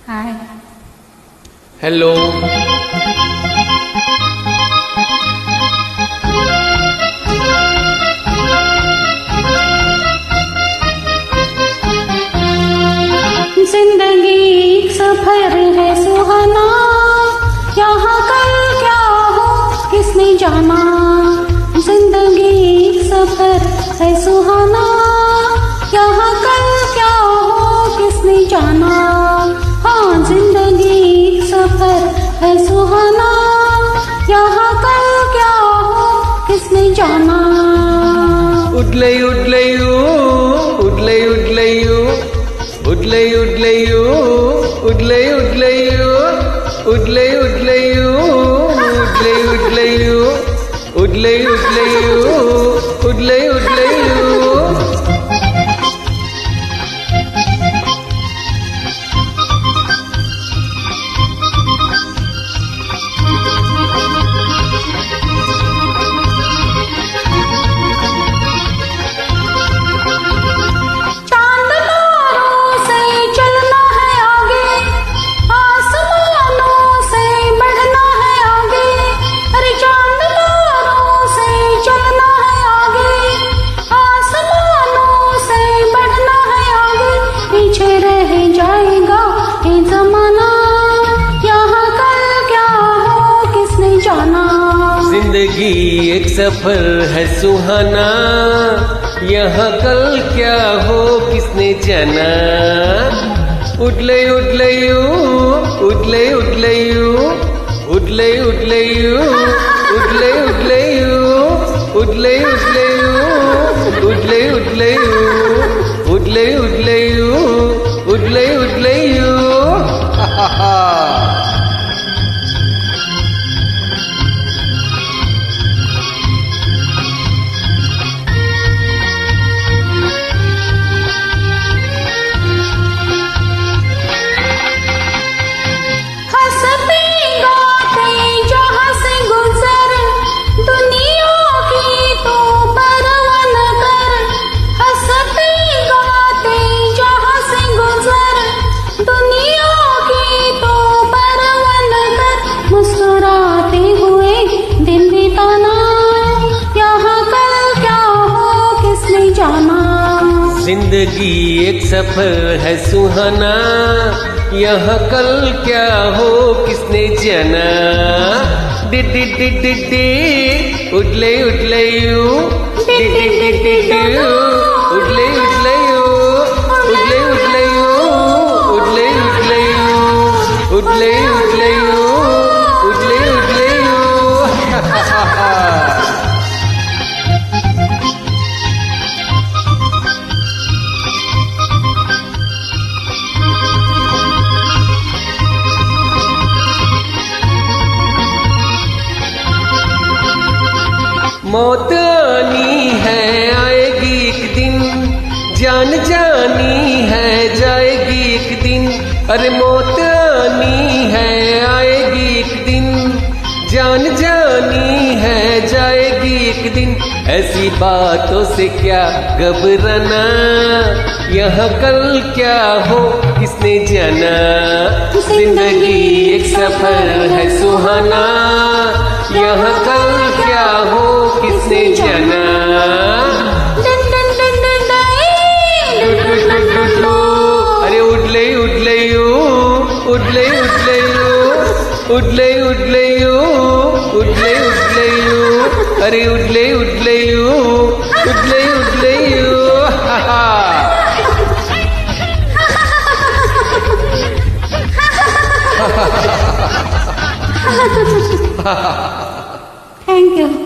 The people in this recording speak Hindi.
हाय। हेलो। जिंदगी एक सफर है सुहाना, यहाँ कल क्या हो किसने जाना। जिंदगी एक सफर है सुहाना, यहाँ कल क्या हो किसने जाना। हाँ, जिंदगी एक सफर है सुहाना, यहाँ कल क्या हो किसने जाना। उडलयू उडलयू उडलयू उडलयू उडलयू उडलयू उडलयू उडलयू उडलयू उडलयू उडलयू उडलयू उडलयू उडलयू उडलयू उडलयू। जिंदगी एक सफर है सुहाना, यहाँ कल क्या हो किसने जाना। उडलयू उडलयू उडलयू उडलयू उडलयू उडलयू उडलयू उडलयू उडलयू उडलयू उडलयू उडलयू उडलयू उडलयू उडलयू उडलयू। जिंदगी एक सफर है सुहाना, यहाँ कल क्या हो किसने जाना। डिडी डिडी डी उडले उडलेयू डिडी डिडी डी उडले उडलेयू उडले उडलेयू उडले उडलेयू उडले उडलेयू उडले उडलेयू। मौत आनी है आएगी एक दिन, जान जानी है जाएगी एक दिन। अरे मौत आनी है आएगी एक दिन, जान जानी है जाएगी एक दिन। ऐसी बातों से क्या घबराना, यहाँ कल क्या हो किसने जाना। जिंदगी एक सफर है सुहाना, यहाँ कल क्या हो किसने जाना। अरे उडले उडलेयू उडले उडलेयू उडले उडलेयू उडले उडलेयू अरे उडले उडलेयू उडले उडलेयू। Thank you.